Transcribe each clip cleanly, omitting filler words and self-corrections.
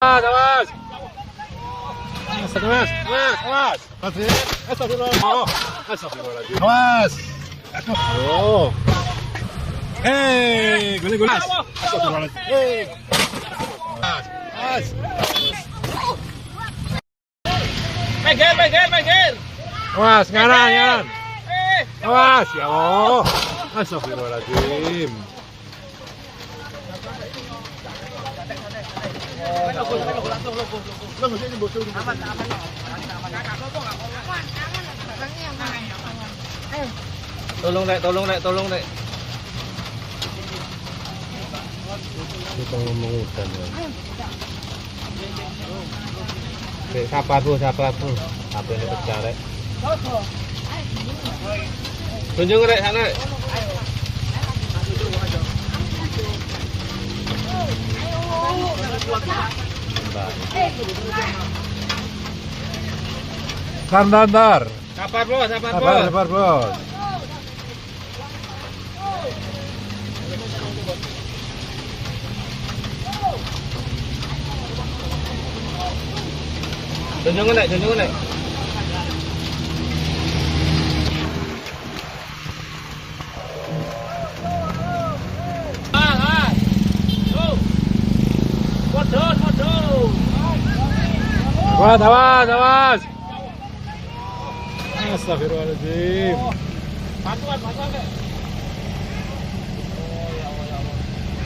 Awas. Awas. Awas. Astagfirullahaladzim. Awas. Oh. Hei, gule. Astagfirullahaladzim. Hei. Awas. Minggir. Awas, ngaran. Awas, ya Allah. Astagfirullahaladzim. Tolong, Dek. Kita ngomong hutan ya. Siapa tuh? Apa yang pecah, Rek? Tunjuk, Dek, sana. Sabar. Sabar, Bos. Tunjuk, Dek. Awas. Astagfirullahaladzim. Bantuan, Dek.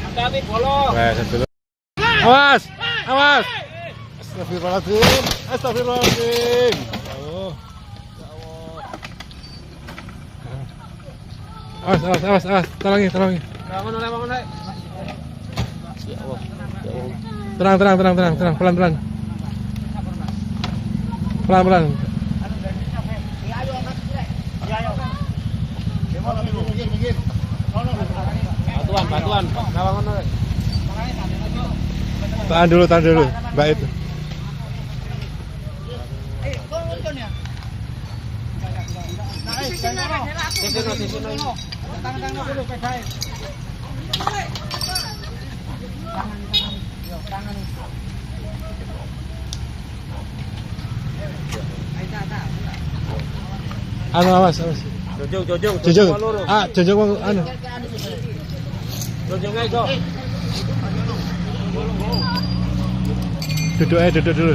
Hati-hati bolong. Awas. Astagfirullahaladzim. Oh. Awas. Tolongin. Bangun, Dek. Tenang. Pelan. Bantuan. Bangun, Dek. Tahan dulu, Mbak itu. Di sini. Awas. Jojong. Jojong anu. Jojongnya itu. Duduk dulu.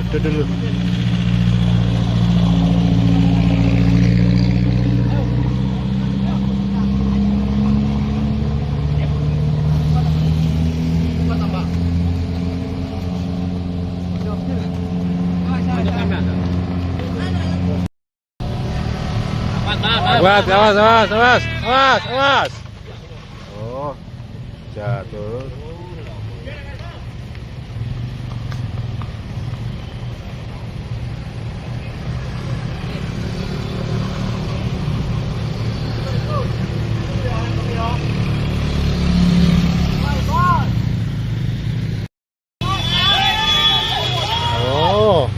Awas. Oh, jatuh. Oh.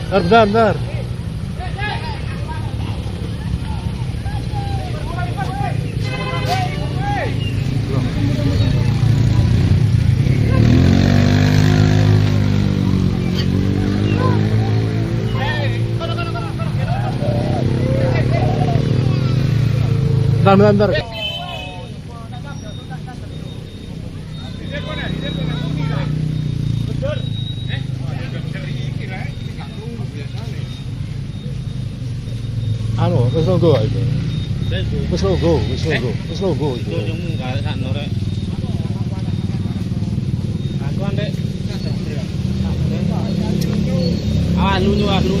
Bentar. Bentar. Wis logo itu. Wis logo itu. Bantuan, Dek. Lunyu. Maju.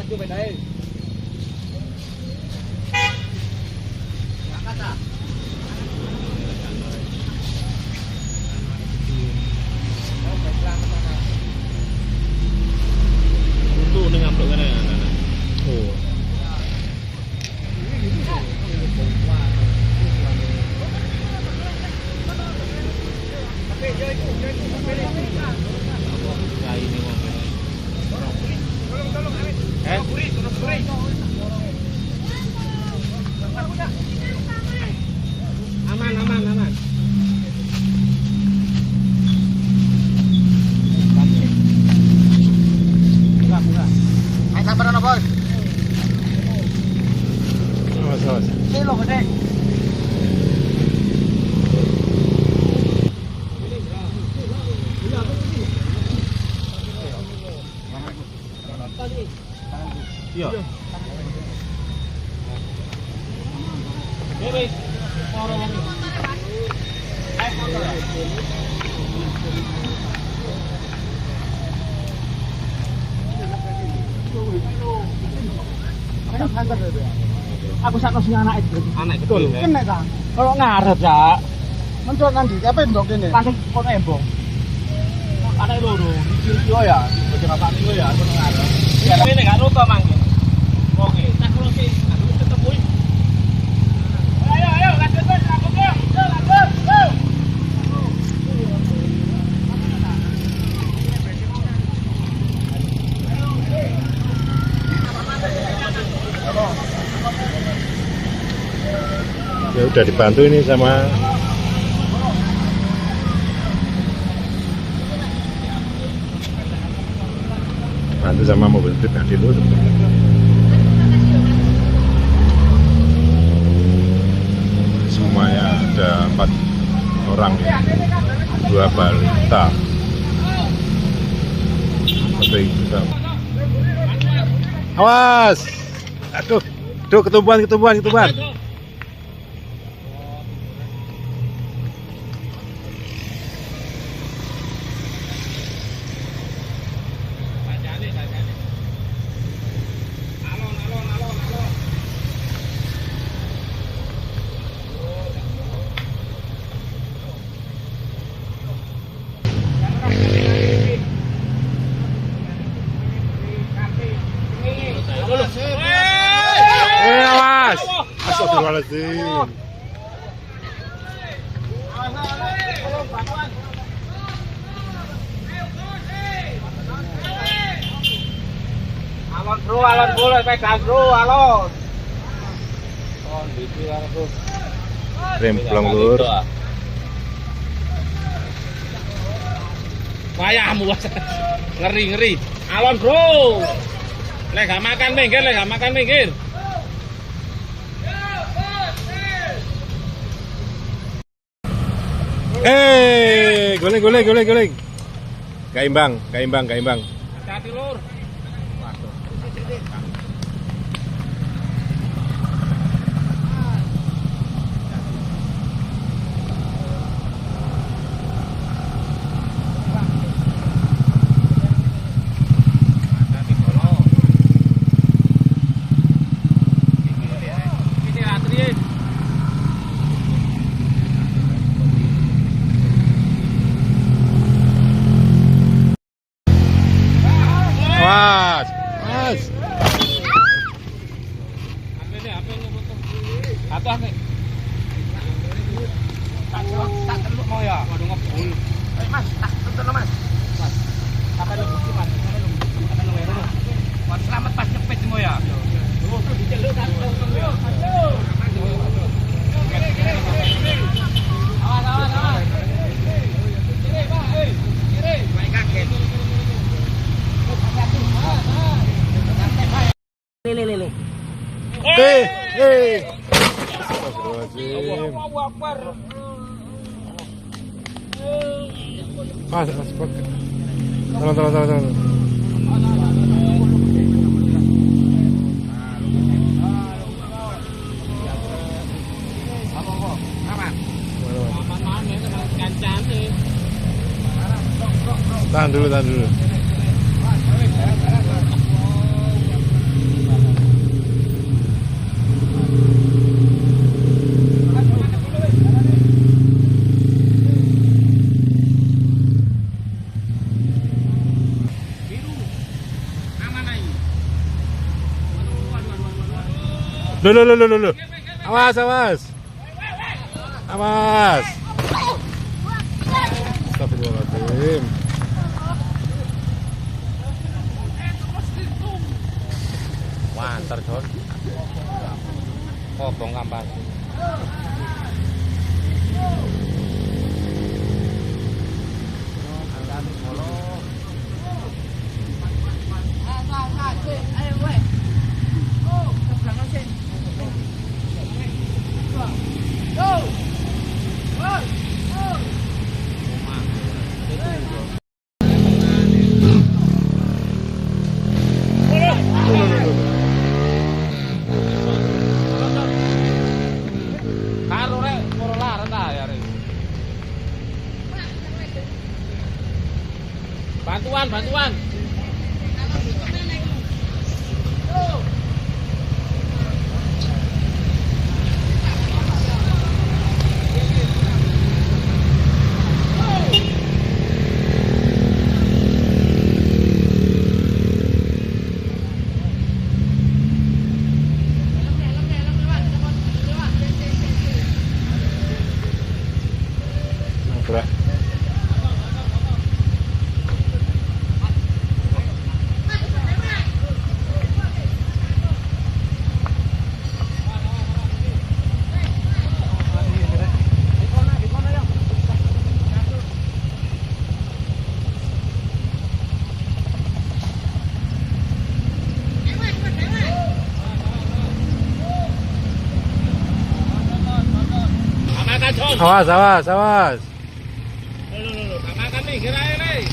Bedai. Untuk dengan blok Oh. Aku sak kos anak itu. Anak Betul. kecil, ya? Kena ta. Kalau ngarep ya. Mencok nang ndi? Apa ndok kene? Pasing kono embong. Anak loro, iki yo ya. Bocah bapak niku ya kono ngarep. Ya, ini nggak rupa mangke. Oke, tak kalau sih, aku ketemu. Ayo, lanjut terus, lanjut terus. Yo, lanjut, yo. Ya udah dibantu ini sama mobil pribadi lu. Semuanya ada 4 orang, 2 balita. Awas! Aduh, ketumbuhan. Awas! Astagfirullahaladzim. Alon bro, pegang bro, alon. Oh, gitu ya bro. Remplong lur. Wayahmu ngeri. Alon bro. Lek gak makan minggir. Goleng. Gak imbang. Hati-hati lur. Mas. Apa nih? Tak teluk mau ya. Waduh ngebul. Mas, tak teluk mas. Mas. Apa lu bukti mas? Apa lu ya? Mas selamat pas cepet semua ya. Oh, diceluk kan. Awas. Kiri, Pak. Kiri. Baik kaget. Lele. Astagfirullahaladzim. Mas, tolong. Tahan dulu. Loh. Awas. Astagfirullahaladzim. Wah, antar Jon. Kobong kampas. Bantuan, bantuan. Gerak. Makan, Con. Awas, awas, awas. Makan nih, kira nih.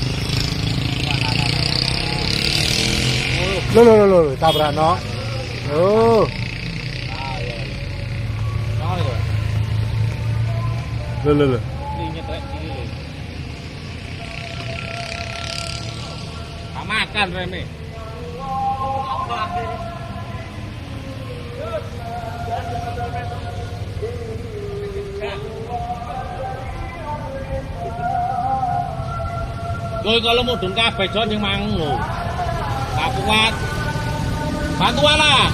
Lo, tabrak no. Oh, lo. Makan Remi. Gue kalau mudun kabeh Jon yang mang lho. Gak kuat. Bantuan lah.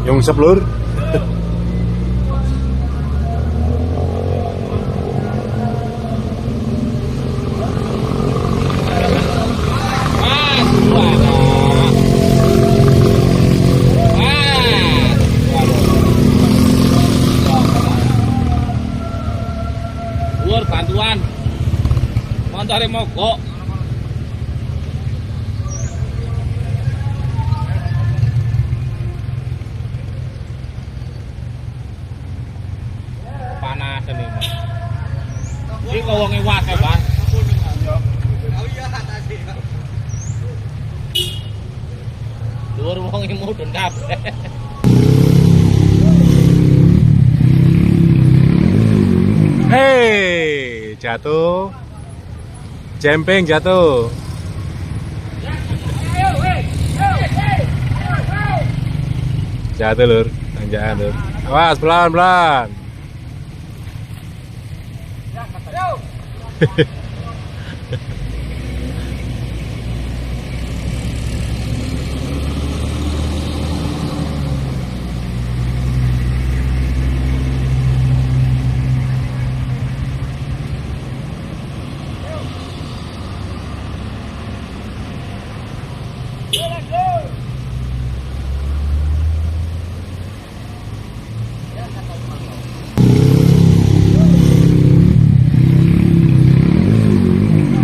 Yung seblur. Bantuan mau cari mogok panas ini ini kau wongi wake Bang dhuwur wongi mudhun kabeh. Hei, jatuh. Jemping jatuh. Jatuh lur, tanjakan lur. Awas pelan-pelan.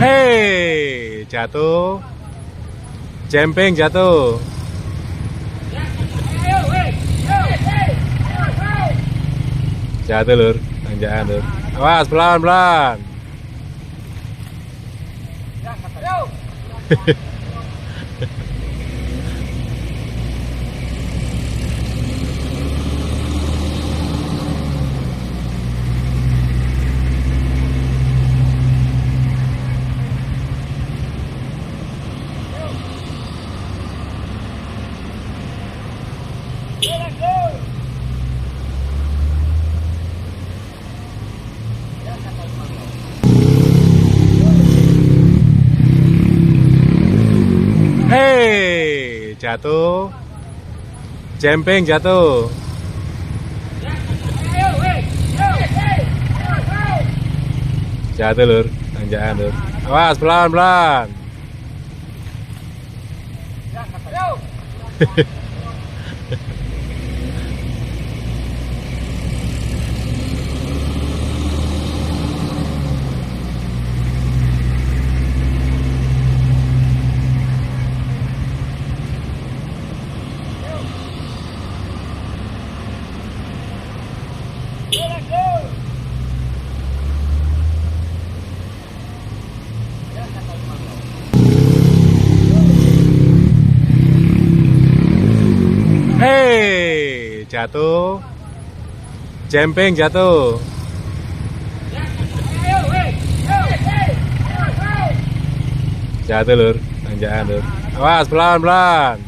Hei, jatuh. Jemping jatuh. Jatuh lur, tanjakan lur. Awas pelan-pelan. Hei, jatuh. Jemping jatuh. Jatuh lur, tanjakan lur. Awas pelan-pelan. jatuh. Jemping jatuh. Jatuh lur, tanjakan lur. Awas pelan-pelan.